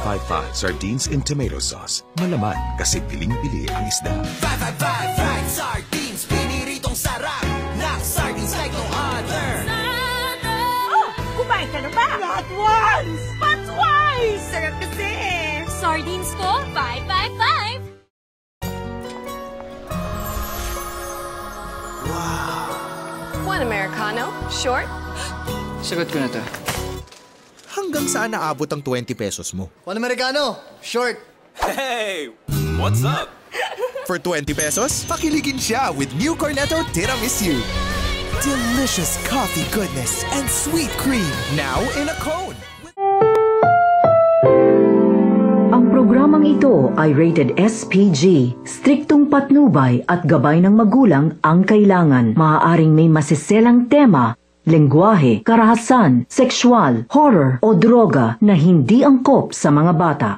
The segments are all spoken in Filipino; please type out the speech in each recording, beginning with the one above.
555 Sardines in Tomato Sauce. Malaman kasi piling-pili ang isda. 555 fried sardines, piniritong sarap ng sardines like no other. Oh, kumain ka na ba? Not once, but twice! Sarap kasi! Sardines ko, 555! One Americano, short. Sagot ko na to. Hanggang saan naabot ang 20 pesos mo? One Americano, short. Hey, what's up? For 20 pesos, pakiligin siya with new Cornetto Tiramisu. Delicious coffee goodness and sweet cream, now in a cone. Ang programang ito ay rated SPG. Striktong patnubay at gabay ng magulang ang kailangan. Maaaring may masiselang tema, lengguwahe, karahasan, sexual, horror o droga na hindi angkop sa mga bata.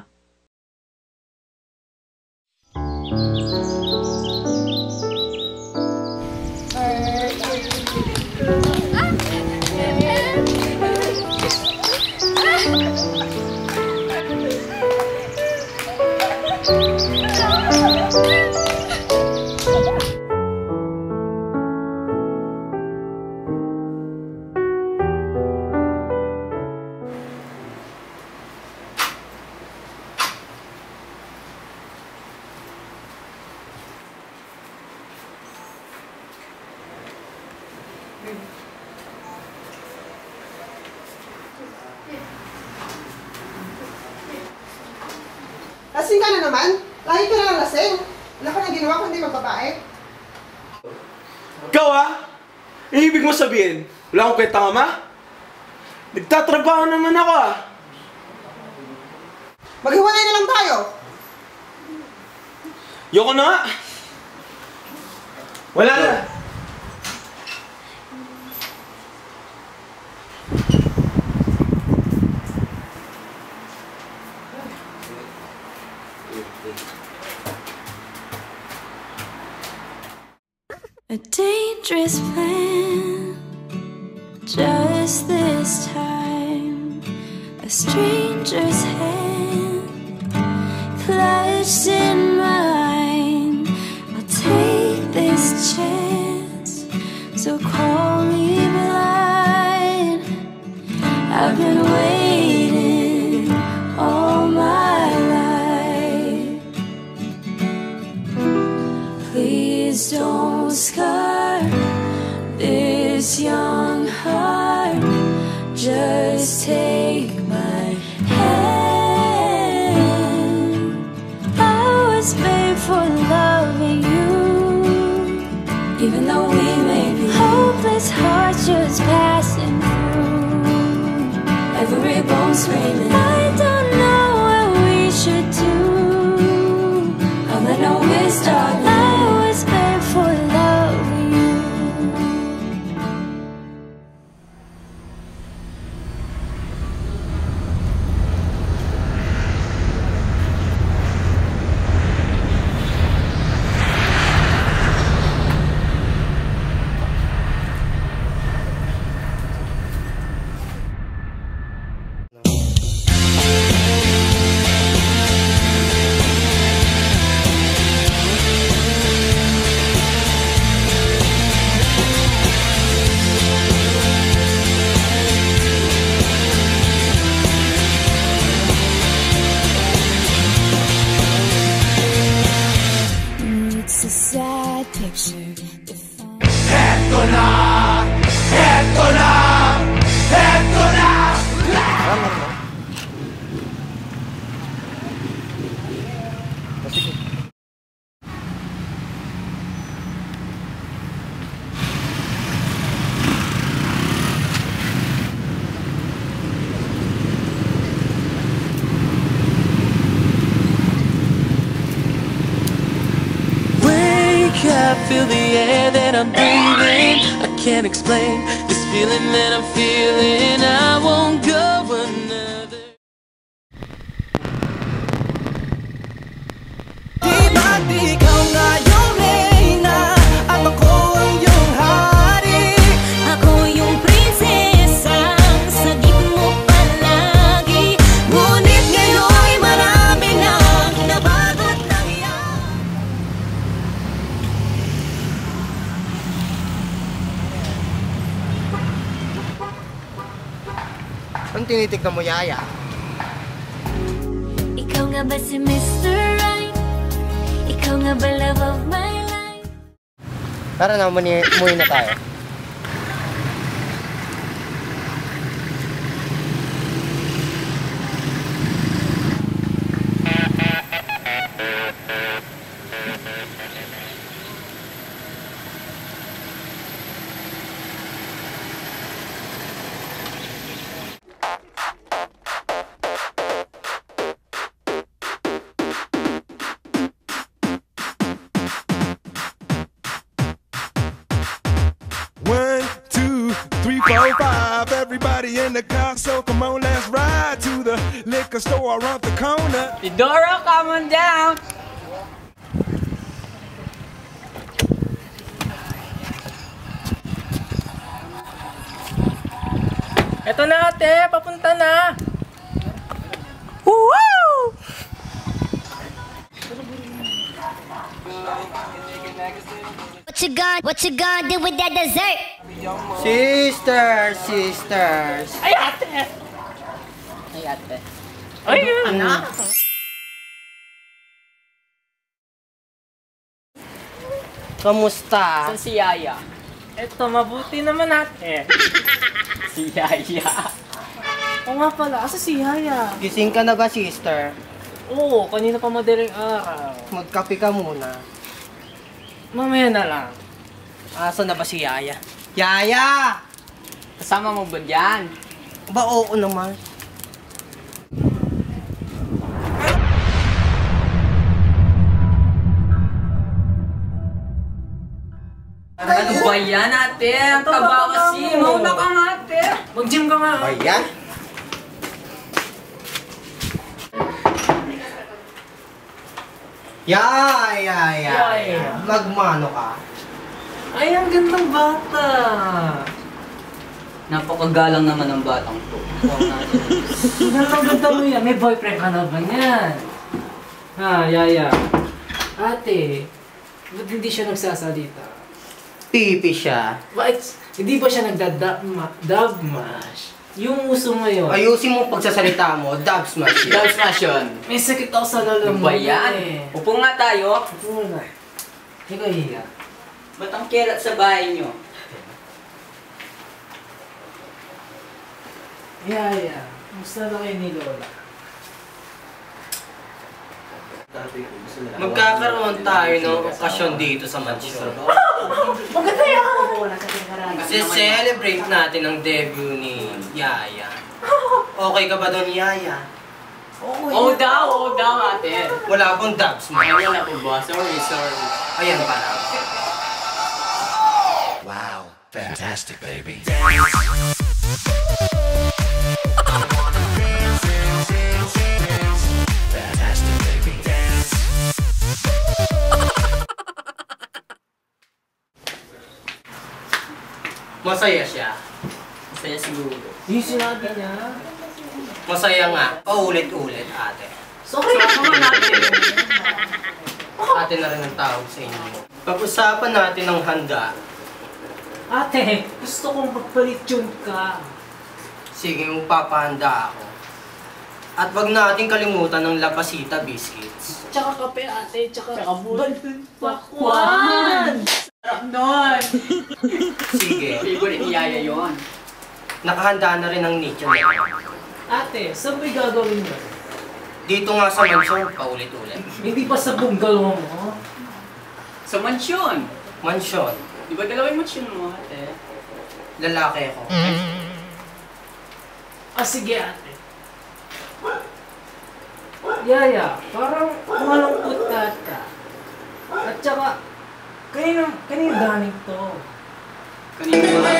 Lasing ka na naman? Lagi ka na lang lasing. Wala ka nang ginawa kundi magbabae. Ikaw ibig mo sabihin, wala akong kwenta ma? Nagtatrabaho naman ako Maghiwalay na lang tayo. Yoko na nga. Wala na. A dangerous plan, just this time. A stranger's hand clutched in mine. I'll take this chance, so call me blind. I've been waiting all my life. Please don't scar this young heart. Just take my hand. I was made for loving you, even though we may be hopeless hearts just passing through. Every bone screaming, I don't know what we should do. All I know is darling, I was made for loving you. It's a sad picture. Eto na! Eto na! Eto na! I feel the air that I'm breathing. I can't explain this feeling that I'm feeling. I won't go another. Di ba't ikaw nga yung reyna at ako ang iyong hari? Ako yung prinsesang sagip mo palagi. Ngunit ngayon'y Anong tinitignan mo, Yaya? Ikaw nga ba si Mr. Right? Ikaw nga ba love of my life? Tara na, muna na tayo. Everybody in the car, so come on, let's ride to the liquor store around the corner. Dora, come on down. Eto na ate, papunta na. Woo! What you gonna do with that dessert? Sisters! Ay, ate! Ay, ate. Ay, anak! Kamusta? Saan si Yaya? Eto, mabuti naman ate. Si Yaya. Oo nga pala, asa si Yaya? Gising ka na ba, sister? Oo, kanina pa madaling araw. Magkape ka muna. Mamaya na lang. Asa na ba si Yaya? Yaya! Kasama mo ba dyan? Ba, oo naman. Ano ba yan, ate? Ang taba kasi. Mauna ka nga, ate. Mag-gym ka nga. Ba yan? Yaya! Magmano ka? Ay, ang gandang bata. Napakagalang naman ng batang to. Ganda mo yan. May boyfriend ka na ba niyan? Ha, Yaya. Ate, ba't hindi siya nagsasalita? Pipi siya. Bakit? Hindi ba siya nagda-dub-mash? Yung uso ngayon. Ayusin mo pagsasalita mo, dub smash yun. Dub smash yun. May sakit ako sa lalamunan. Ano ba yan? Upo nga tayo. Upo nga. Ikaw, Higa. Ba't ang kerat sa bahay nyo? Yaya, musta na kayo ni Lola? Magkakaroon tayo ng okasyon dito sa mansyon. Maganda yan! Kasi celebrate natin ang debut ni Yaya. Okay ka ba doon, Yaya? Oo daw, ate. Wala pong dubs mo. Wala po ba? Sorry. Ayan pala. Wow, fantastic, baby. Fantastic, baby. Masaya siya. Masaya siguro. Yung sinabi niya. Masaya nga. Paulit-ulit, ate. Sorry naman natin. Ate na rin ang tawag sa inyo. Pag-usapan natin ang handa. Ate, gusto kong magpalityon ka. Sige, magpapahanda ako. At wag natin kalimutan ng lapasita biscuits. Tsaka kape, ate. Tsaka Pakwan! Sarap nun! Sige. Favorite ni Yaya yun. Nakahanda na rin ang nicho na yun. Ate, saan ba'y gagawin mo? Dito nga sa mansyon, paulit-ulit. Hindi pa sa bungalow mo? Sa mansyon. Mansyon. Di ba dalawang mansyon mo, ate? Lalaki ako. Sige, ate. Yaya, parang malungkot ka. At saka, kanino galing to? Kanino ba?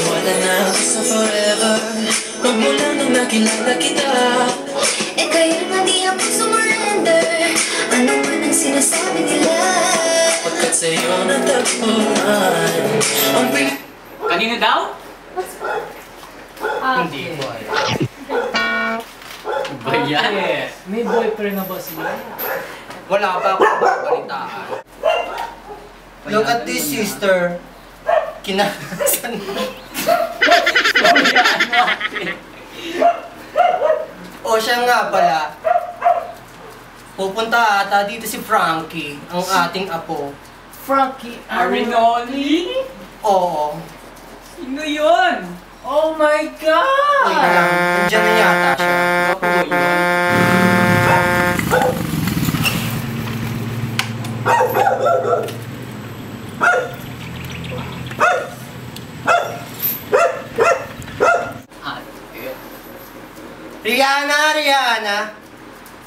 Wala na ako sa forever magmula nung nakilala kita. Eh kaya nga di ako sumurrender. Ano man ang sinasabi nila? Pagkat sa'yo natagpuan ang Kanino daw? Hindi ko alam. Ba yan? May boyfriend na ba siya? Wala pa akong babalitaan. Look at this, sister. Kinakasan mo. O siya nga pala. Pupunta ata dito si Frankie, ang ating apo. Frankie Arinoli? Oo. Sino yun? Oh my God! Wait lang, nandiyan na yata siya. Ako ba yun? Rihanna!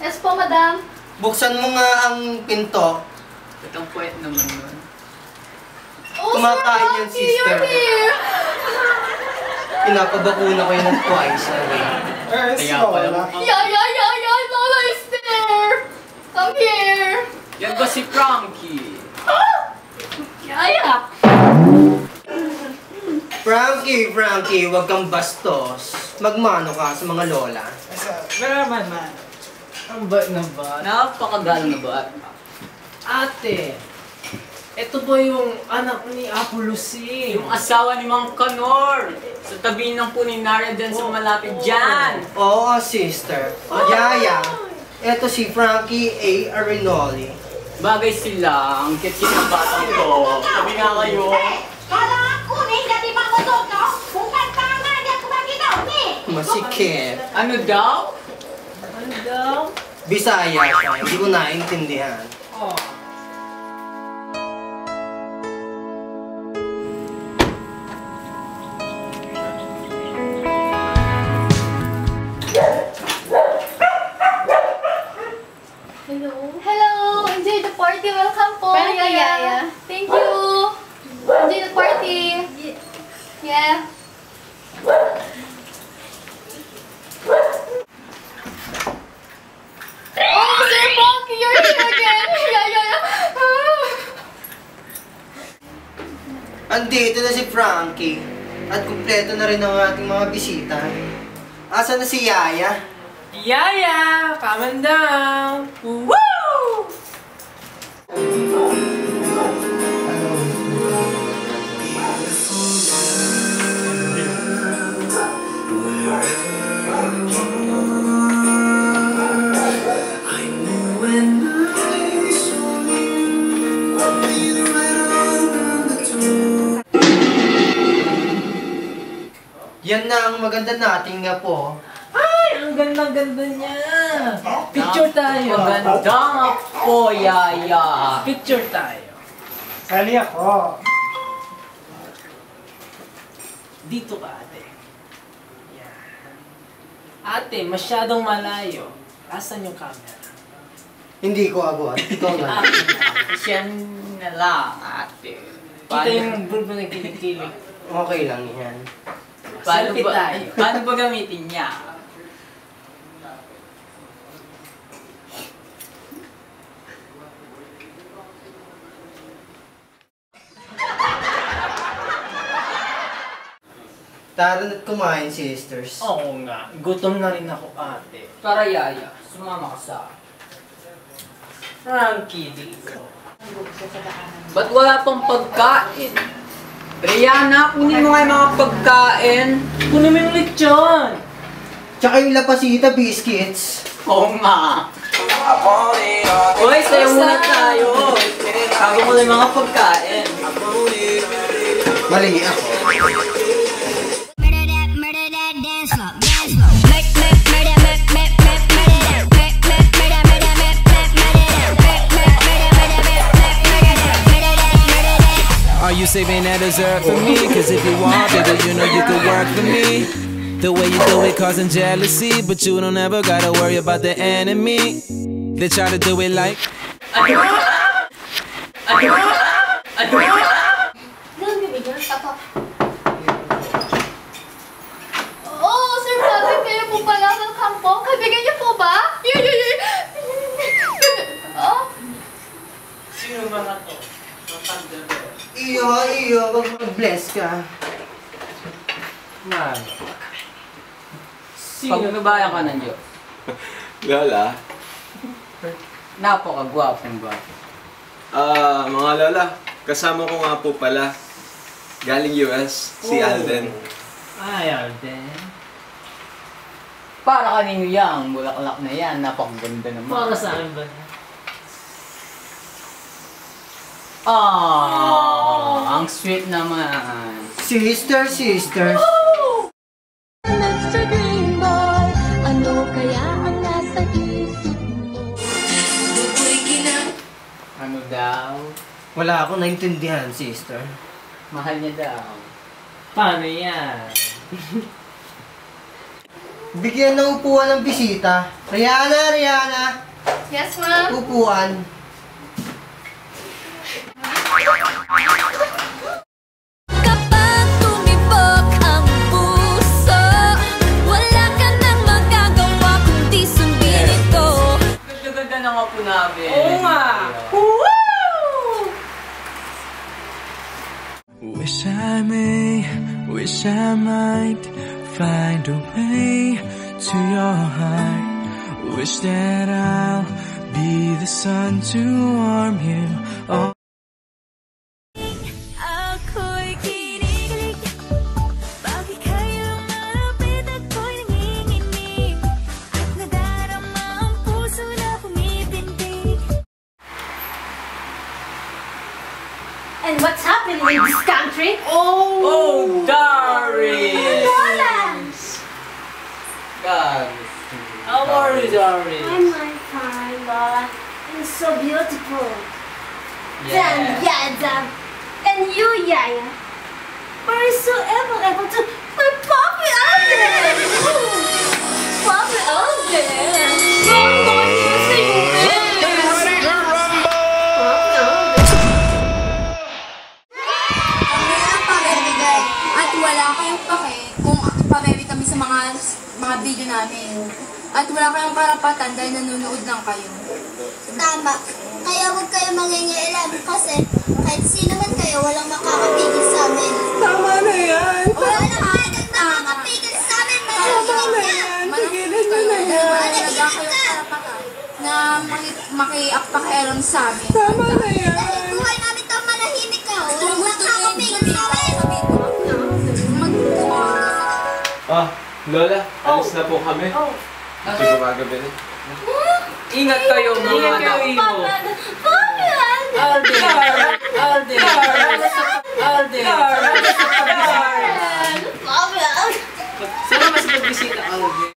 Yes po, madam. Buksan mo nga ang pinto. Itong puwet naman yun. Oh, Kumakain yan, sister. Pinapabakuna ko yun ng twice a week. Kaya pala. Yeah, Lola is there! Come here! Yan ba si Frankie? Yaya! Frankie, wag kang bastos. Magmano ka sa mga lola. Naman, man. Ang bat na ba? Napakagalang na ba? Ate, ito ba yung anak ni Apo Lucy? Yung asawa ni Mang Kanor. Sa tabi ng puninarya dyan sa malapit dyan. Oo, sister. Yaya, eto si Frankie A. Arinoli. Bagay sila. Ang kit-kit ng bata ito. Sabi nga kayo. Masikip. Ano daw? Ano daw? Bisaya siya, hindi ko naintindihan. Oh. Hello! Enjoy the party! Welcome po! Yaya! Thank you! Enjoy the party! Yeah! Oh, Sir Frankie! You're here again! Yeah! Andito na si Frankie. At kumpleto na rin ang ating mga bisita. Asa na si Yaya? Yaya! Calm down! Woo! Yan na ang maganda nating nga po. Ay! Ang ganda-ganda niya! Picture tayo! Maganda nga po, Yaya. Picture tayo. Sali ako. Dito ka, ate. Yan. Ate, masyadong malayo. Asan yung camera? Hindi ko agad. Ikaw na. Siyan na lang, ate. Kita yung bulbo na kilikili. Okay lang yan. Selfie tayo. Paano ba gamitin niya? Tara na't kumain, sisters. Oo nga. Gutom na rin ako, ate. Para Yaya, sumama ka sa akin. Frankie, dito. Ba't wala pang pagkain? Brianna, kunin mo nga yung mga pagkain. Kunin mo yung lechon. Tsaka yung lapasita biscuits. Oo nga. Uy, sayo muna tayo. Sabi mo lang yung mga pagkain. Mali ako. Are you saving that dessert for me? Cause if you want, baby, you know you could work for me. The way you do it causing jealousy, but you don't ever gotta worry about the enemy. They try to do it like Oh, Sir Frankie, kayo po pala ng kampo? Kaibigan niyo po ba? Oh? Sino ba na to? Iyo, wag mag-bless ka. Man. Pagbabayan ka ng Diyos. Lola? Napakagwapong ba? Mga lola, Kasama ko nga po pala, galing US, si Alden. Ay, Alden. Para kanino yan, bulaklak na yan, napakaganda naman. Para sa akin ba? Ang sweet naman. Sister. Mr. Green Boy, ano kaya ang nasa isip mo? Ano daw? Wala akong naintindihan, sister. Mahal niya daw. Paano yan? Bigyan ng upuan ng bisita. Rihanna! Yes, ma'am. Upuan. Kapag tumibok ang puso, wala ka nang magagawa kundi sundin ito. Ganda-ganda na nga po namin. Oo nga. Wish I might find a way to your heart. Wish that I'll be the sun to warm you. Oh. Ako'y kinikilig, bakit kayo malapit ako'y nanginginig, at nadarama ang puso na pumipintig. And what's happening in this country? Oh, Doris! How are you, Doris? I'm fine, Lola. You're so beautiful. Yeah. Yada. And you, Yaya. We're so able to my Poppy Alden. Poppy Alden. Someone using me. Ready to rumble! At wala kayong pake kung iparewi kami sa mga video namin. At wala kayong karapatan dahil nanonood lang kayo. Tama. Kaya huwag kayo mangingialam kasi kahit sino man kayo, walang makakapigil sa amin. Tama na yan. Walang makakapigil sa amin. Tama na yan. Tigilan nyo na yan. Talaga kayong karapatan na makiakpakialam sa amin. Tama na yan. Dahil buhay namin ito manahimik ka. Walang makakapigil sa amin. Lola, alis na po kami. Hindi ko magabi na. Ingat kayo, mga Ingat kayo, anak. Iho. Poppy Alden. Alden. Poppy Alden. Sana mas magbisita, Alden.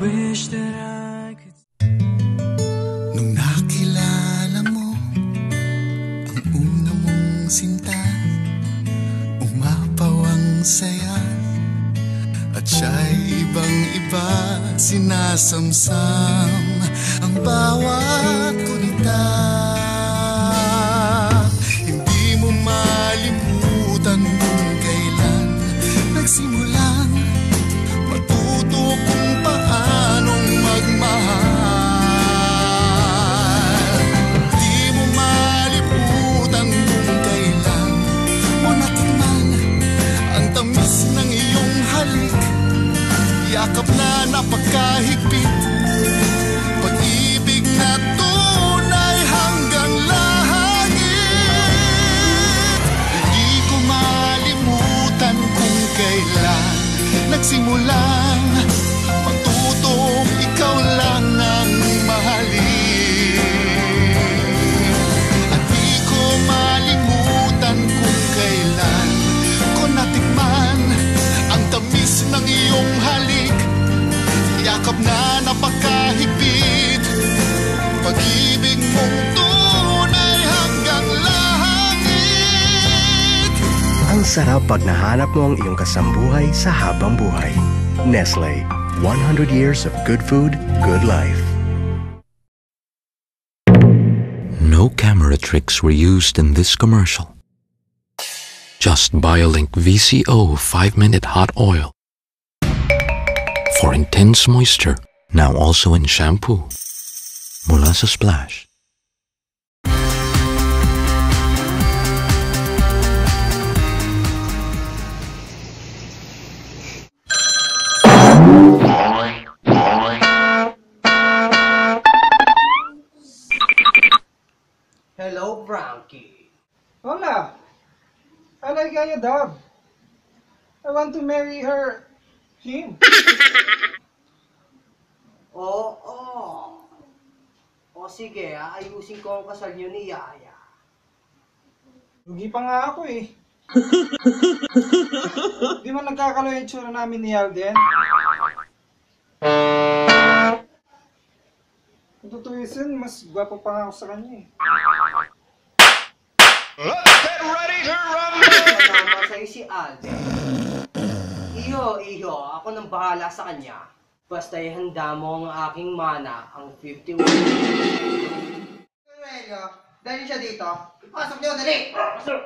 Wish that I could. Nung nakilala mo ang una mong sinta, umapaw ang saya at siya'y ibang-iba, sinasamsam ang bawat kunita. Hindi mo malimutan kung kailan nagsimulang matuto kung paanong magmahal. Di mo malimutan kung kailan mo natikman ang tamis ng iyong halik, yakap na napakahigpit, pag-ibig na tunay hanggang langit. Hindi ko malimutan kung kailan nagsimulang matutong ikaw lang ang mahalin. At di ko malimutan kung kailan ko natikman ang tamis ng iyong halik, yakap na napakahigpit, pag-ibig mong tunay hanggang langit. Ang sarap pag nahanap mo ang iyong kasambuhay sa habang buhay. Nestle, 100 years of good food, good life. No camera tricks were used in this commercial. Just BioLink VCO 5-minute hot oil for intense moisture, now also in shampoo. Mula sa Splash. Hello, Frankie. Hola. I like Yaya Dub. I want to marry him. Oo. O sige, ayusin ko ang kasal niyo ni Yaya. Lugi pa nga ako eh. Di man nagkakalo yung tsura namin ni Alden? Kung tutuisin, mas gwapo pa nga ako sa kanya eh. Let's get ready to rumble! Kasama sa'yo si Alden. Iho, ako nang bahala sa kanya. Basta ihanda mo ang aking mana, ang 51. Aurelio, dali siya dito. Ipasok niyo, dali! Pasok!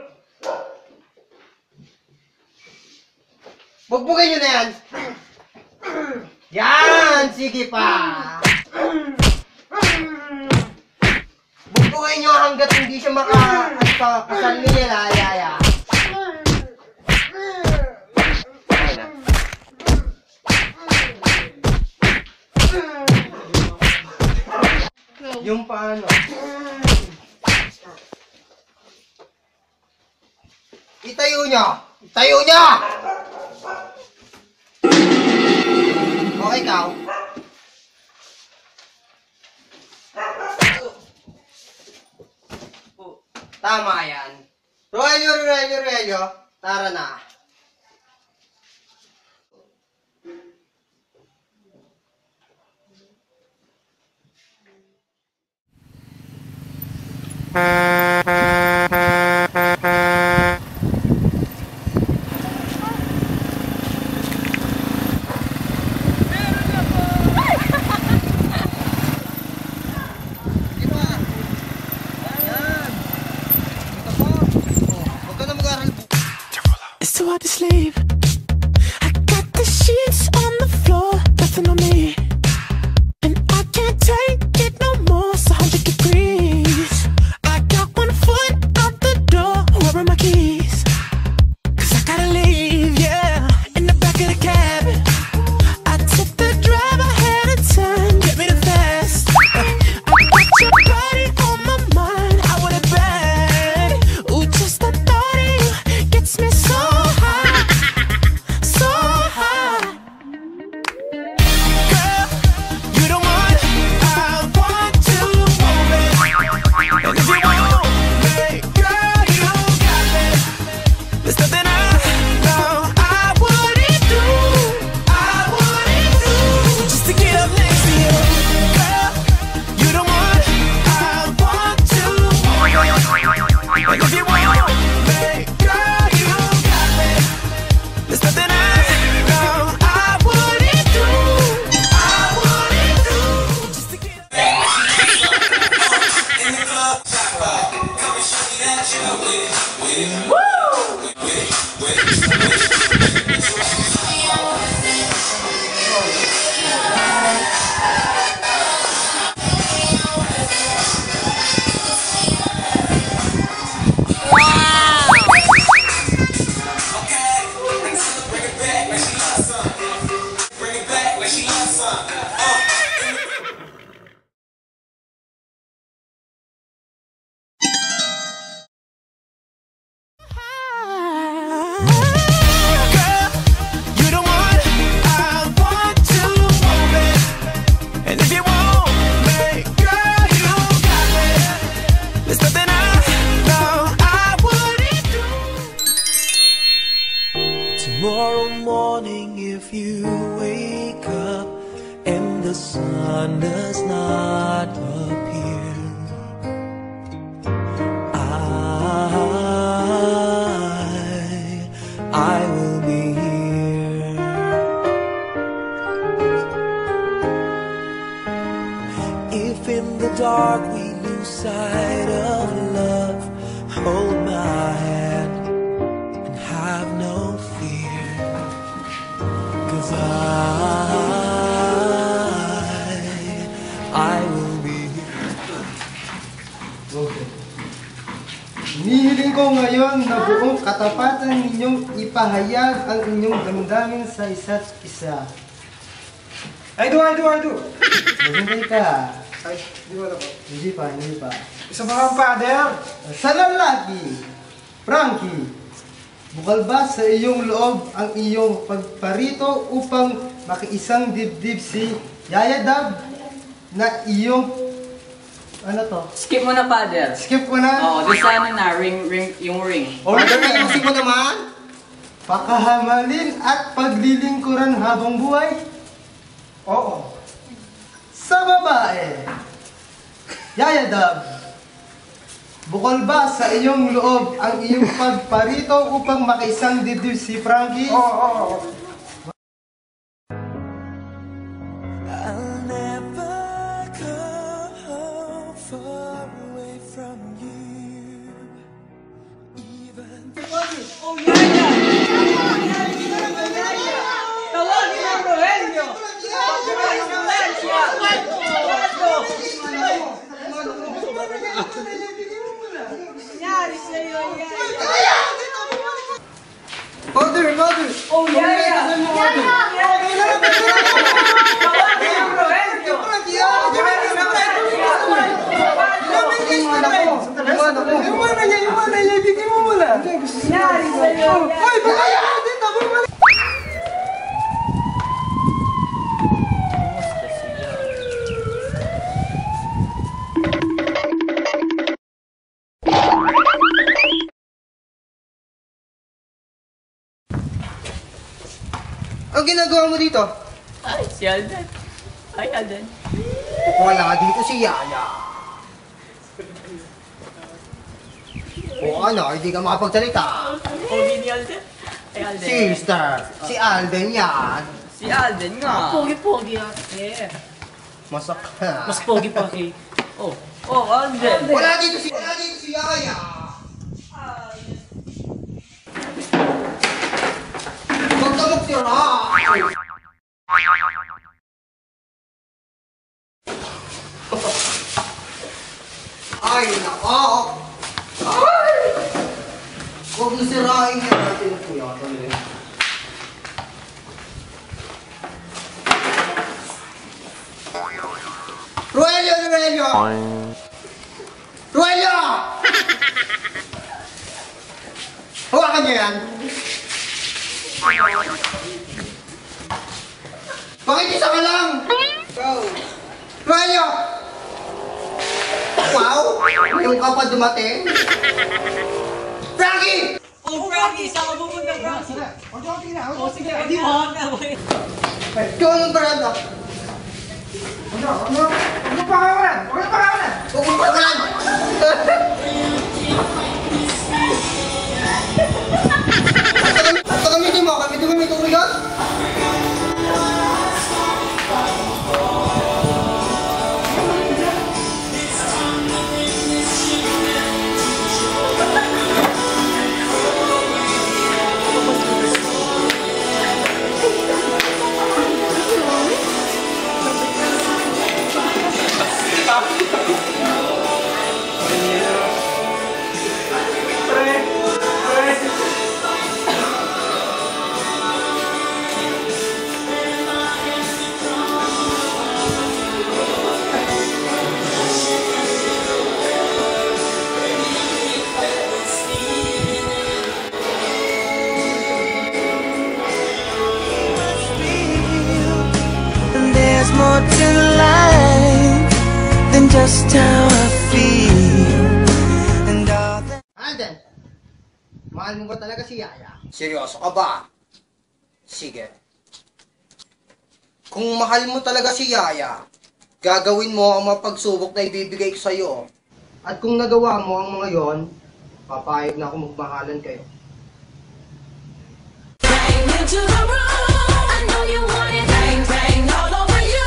Bugbugin niyo na yan! Yan! Sige pa! Bugbugin niyo hanggat hindi siya makakasal niya, Yaya. Yung paano? Itayo niyo! Itayo niyo! Okay, ikaw. Tama yan. Roelio. Tara na. It's too hard to sleep. I got the sheets on the floor, nothing on me. And I can't take it no more, it's 100 degrees. I got 1 foot out the door, where are my keys? 'Cause I gotta leave, yeah, in the back of the cab. I took the drive ahead of time, get me the fast. I got your body on my mind, I want it bad. Ooh, just the thought of you gets me so high, so high. Girl, you the one I want to move it. And if you want me, girl, you got me. There's nothing I know I wouldn't do just to get up next to you. Girl, you the one I want to move it. And if you want me, girl, you got me. There's nothing I know I wouldn't do just to get up. In the club, come and show me that you're with it. Woo! You the one I want to move it. And if you want me, girl, you got me. There's nothing I know I wouldn't do. Tomorrow morning, if you wake up and the sun does not appear, I will be here. If in the dark we lose sight of love, hold my hand and have no fear. 'Cause I will be here. Okay. Hinihiling ko ngayon na buong katapatan ninyong ipahayag ang inyong damdamin sa isa't isa. I do. Maghintay ka. Ay, di ba ako? Hindi pa. Isa pa kang father? Sa lalaki, Frankie, bukal ba sa iyong loob ang iyong pagparito upang makiisang dibdib si Yaya Dab na iyong... Ano to? Skip mo na, father. Skip mo na? Oo, doon sa ano na, yung ring. Father, ayusin mo naman? Pakahamalin at paglilingkuran habang buhay? Oo. Sa babae, Yaya Dab, bukal ba sa iyong loob ang iyong pagparito upang makiisang dibdib si Frankie? Oo. I'll never go far away from you. Even Oh, Yaya! Tawagin ang Rogelio! Tawagin ang Valencia! Nangyari sa'yo, Yaya! Mother! Oh, Yaya! Tawagin ang Rogelio! Yung mana niya, bigyan mo muna. Nangyari sa'yo, Yaya! Hoy, baka yan! Dito, bumalik! Ang ginagawa mo dito? Ay, si Alden. Ay, Alden. Wala dito si Yaya. O ano, hindi ka makapagsalita. Pogi ni Alden. Ay, Alden. Sister, si Alden yan. Si Alden nga. Pogi-pogi ate. Masak. Mas pogi pa kay... Oh, Alden. Wala dito si Yaya. Magkamok siya na. Ay, nako. Ay! Huwag mo sirain niya natin po yata nila. Rogelio! Rogelio! Hawakan niyo yan. Bakit isa ka lang? Rogelio! Wow! Yung ka pa dumating? Frankie! Oh, Frankie! Saan ka pupunta, Frankie? Oh, sige. Hindi mo na, boy. Ikaw ang baranda. Huwag mo pakawalan! Huwag mo pakawalan! Basta gamitin mo, umigot? there's more to life than just how I feel. And all that... Alden, mahal mo ba talaga si Yaya? Seryoso ka ba? Sige. Kung mahal mo talaga si Yaya, gagawin mo ang mga pagsubok na ibibigay ko sa'yo. At kung nagawa mo ang mga yon, papayag na ako magmahalan kayo. Bang into the room, I know you want it. Bang, bang, all over you.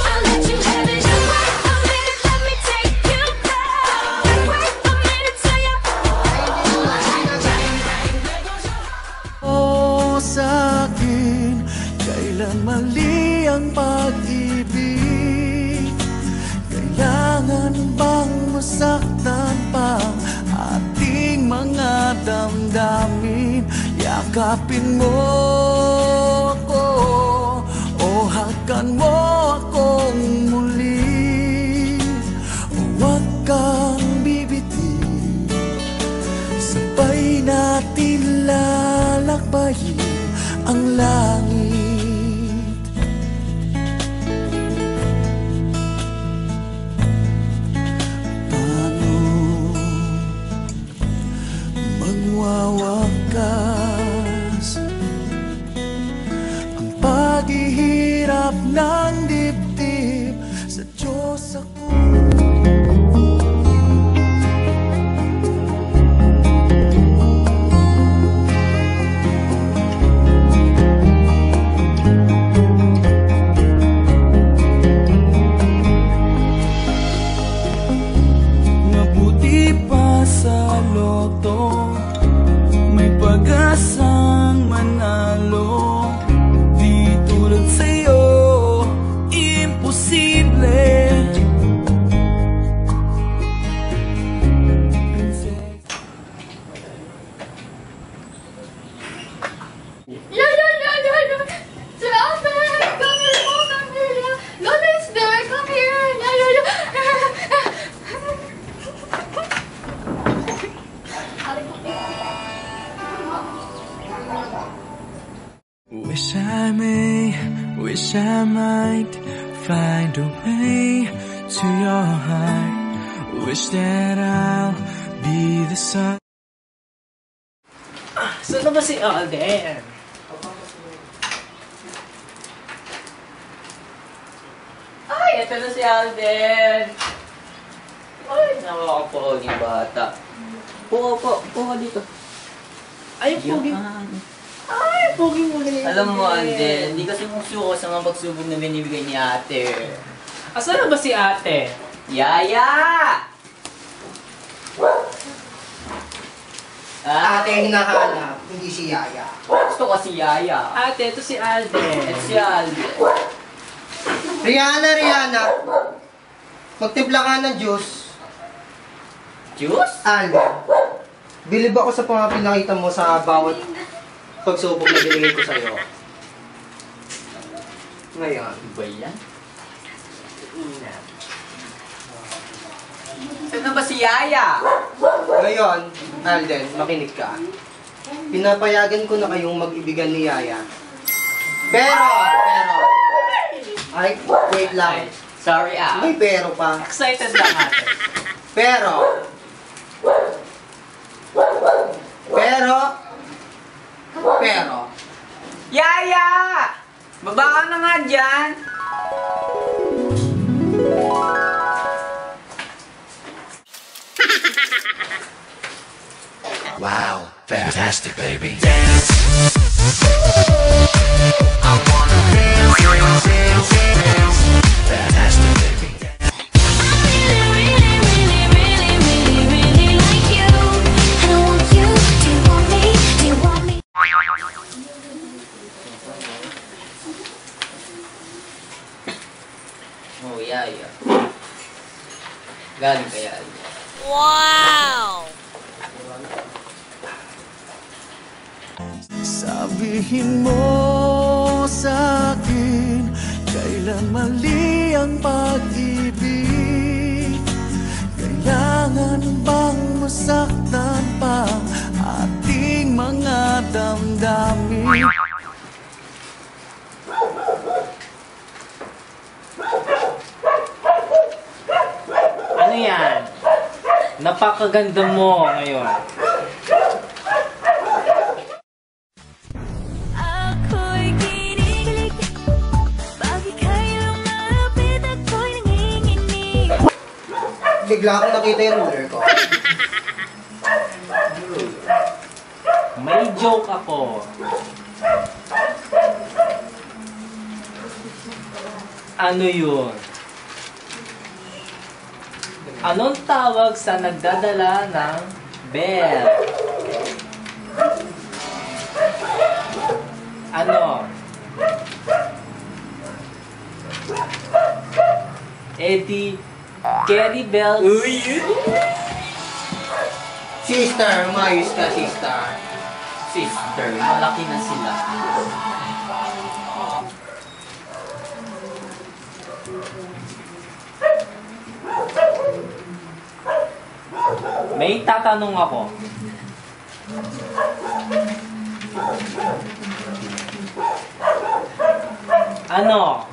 I'll let you have it. Just wait a minute, let me take you there. Wait a minute till you... Oh, sa'kin, kailan mali ang pag-ibig? Kailangan bang masaktan pa ating mga damdamin? Yakapin mo ako o hakan mo akong muli. Wish I might find a way to your heart. Wish that I'll be the sun. Saan na ba si Alden? Ay, ito na si Alden. Ay, nakakapagod yung bata. Puka ka dito. Ay, pogi. Ay, pogi mo ganyan. Alam mo, Alden, hindi kasi musuko sa mga pagsubok na binibigay ni ate. Asan na ba si ate? Yaya! Ate ang hinahanap, hindi si Yaya. Gusto ko si Yaya. Ate, ito si Alden. Ito si Alden. Rihanna, magtimpla ka ng juice. Juice? Alden, bilib ako sa mga pinakita mo sa bawat pagsubok na binigay ko sa'yo. Ngayon. Ba yan? Ano ba si Yaya? Ngayon, Alden, makinig ka. Pinapayagan ko na kayong mag-ibigan ni Yaya. Pero, ay, wait lang. Sorry May pero pa. Excited lang ate. Pero, Yaya! Baba ka na nga dyan! Wow, fantastic, baby. Dance. I wanna dance. Fantastic, baby. Oh, Yaya. Galing kay Yaya. Wow! Sabihin mo sa akin, kailan mali ang pag-ibig? Kailangan bang masaktan pa ating mga damdamin? Ano yan? Napakaganda mo ngayon. Bigla akong nakita yung ruler ko. May joke ako. Ano yun? Anong tawag sa nagdadala ng bell? Ano? Eddie Carry Bells. Uy! Sister, umayos ka, sister. Sister, malaki na sila. May tatanong ako. Ano?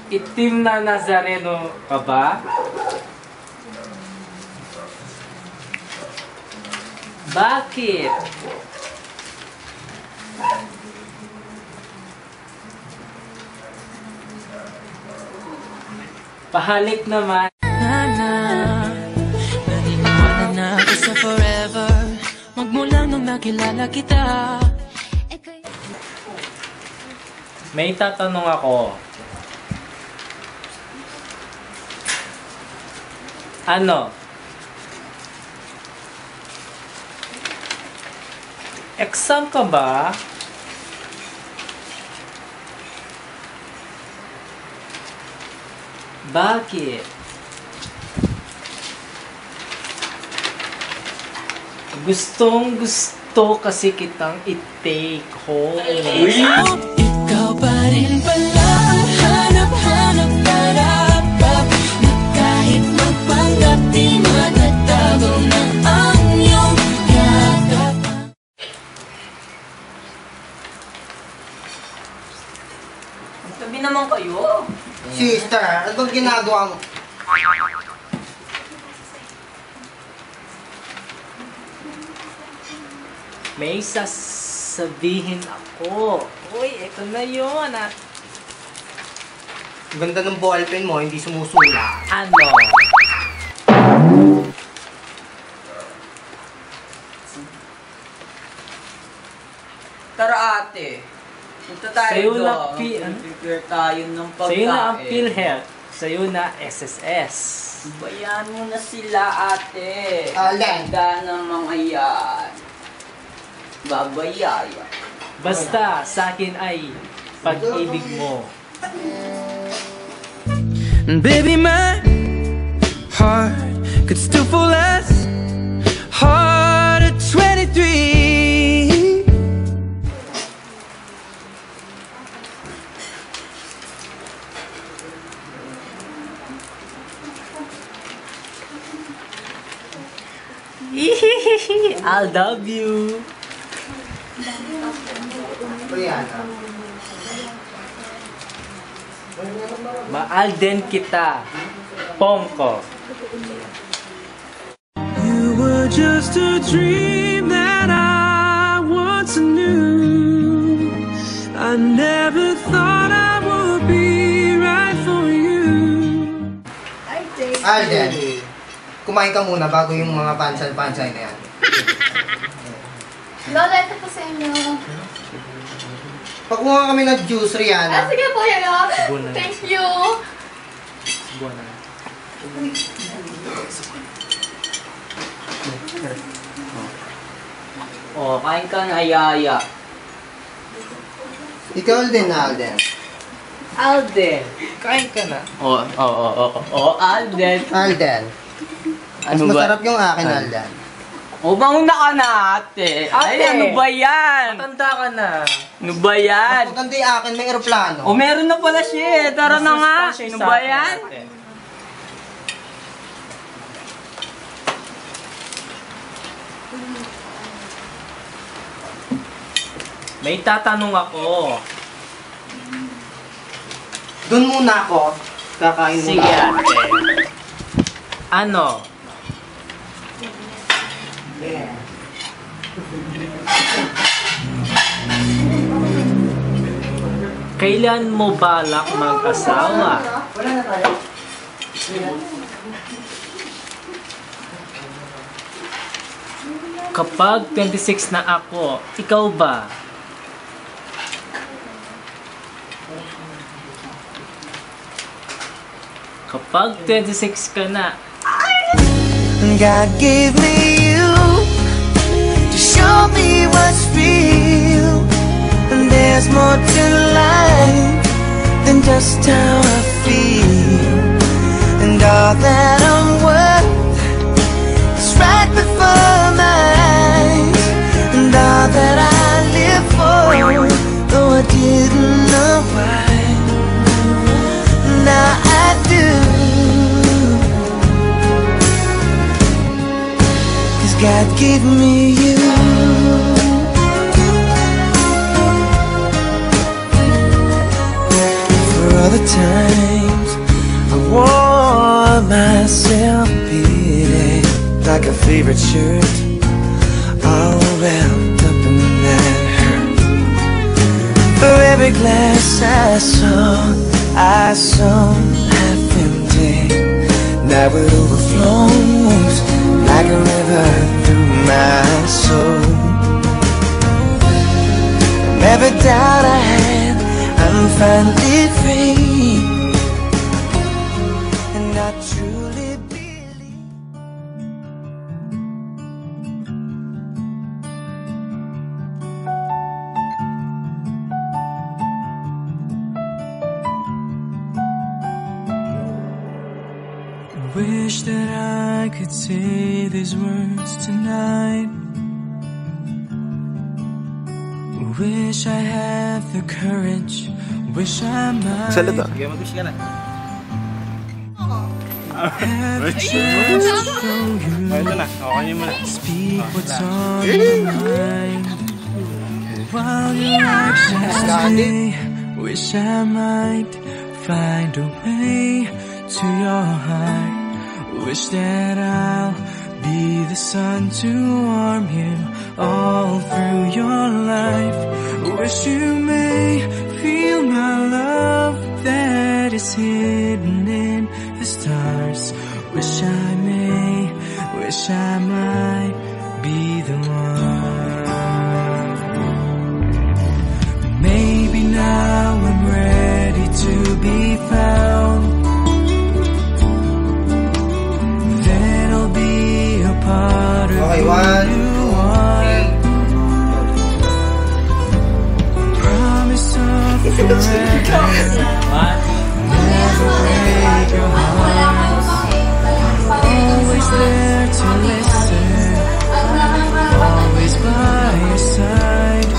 Itim na Nazareno ka ba? Bakit? Pahalik naman. Naniniwala na ako sa forever, magmula nung nakilala kita. May tatanong ako. Ano? Exam ka ba? Bakit? Gustong gusto kasi kitang i-take home. Ikaw pa rin pala ang hanap-hanap narapap, na kahit magpanggap di matatago ng ang naman kayo. Sister, ano bang ginagawa mo? May sasabihin ako. Uy, ito na yun. Ganda ng ballpen mo, hindi sumusula. Ano? Tara ate. Punta tayo Sa'yo doon. na Prepare tayo ng pagkain. Sa'yo na ang PhilHealth. Sa'yo na SSS. Bayan mo na sila ate. Alin? Ganda ng mga yan. Babayaya. Basta sa akin ay pag-ibig mo. Baby, my heart could still fall as hard at 23. I love you. Brianna. Mahal din kita. Pongko. You were just a dream that I once knew. I never thought I would be right for you. Alden, kumain ka muna bago yung mga pansay-pansay na yan. Lola, ito po sa inyo. Pakuha kami ng juice, Rihanna. Sige po, Yaya. Thank you. Oh, kain ka na, Yaya. Ikaw din, Alden. Alden, kain ka na. Alden. Alden. Mas Ano ba? masarap yung akin, Alden. O, mauna ka na, ate. Ay, ano ba yan? Matanda ka na. Ano ba yan? Mas maganda yung akin, may aeroplano. O, meron na pala siya. Tara na nga. Ano ba yan? May tatanong ako. Doon muna ako. Kakain muna. Sige, ate. Ano? Kailan mo balak mag-asawa? Wala na tayo. Kapag 26 na ako, ikaw ba? Kapag 26 ka na, God gave me you to show me what's real. And there's more to life than just how I feel. And all that I'm worth is right before my eyes. And all that I live for, though I didn't know why, now I do. God gave me you. For all the times I wore myself beating like a favorite shirt, all wrapped up in that hurt. For every glass I saw half empty. Now it overflows like a river through my soul. And every doubt I had, I'm finally free. And I truly believe. Wish that I could say these words tonight. Wish I had the courage. Wish I might. Salita. Have the chance to show you. Speak what's on your mind. While your actions say Wish I might find a way to your heart. Wish that I'll be the sun to warm you all through your life. Wish you may feel my love that is hidden in the stars. Wish I might be the one. Maybe now I'm ready to be found. Then I'll be a part of who you are. Promise of forever. Never break your heart. Always there to listen. Always by your side.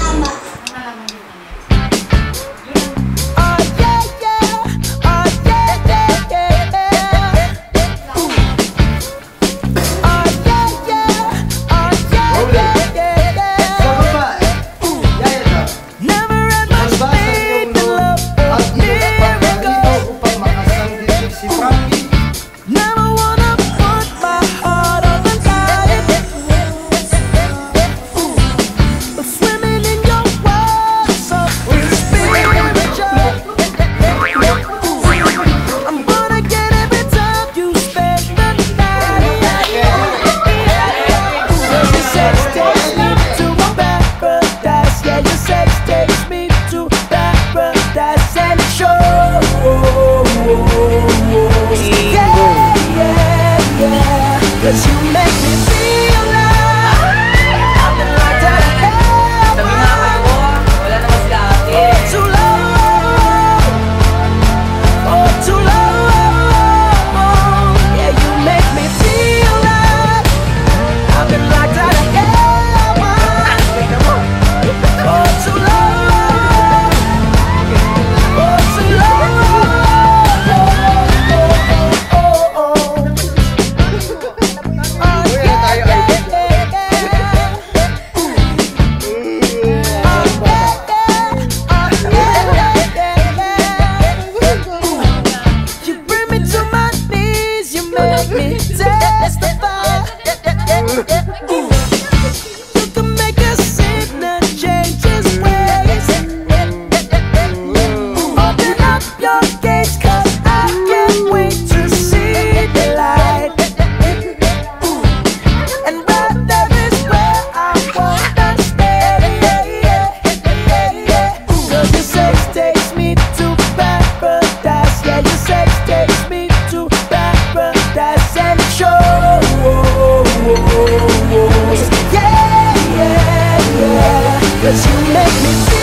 Cause you make me feel like I've been locked out of hell. Too long, oh too long. Yeah, you make me feel like I've been locked out of hell. Oh too long, oh too long. Cause you make me feel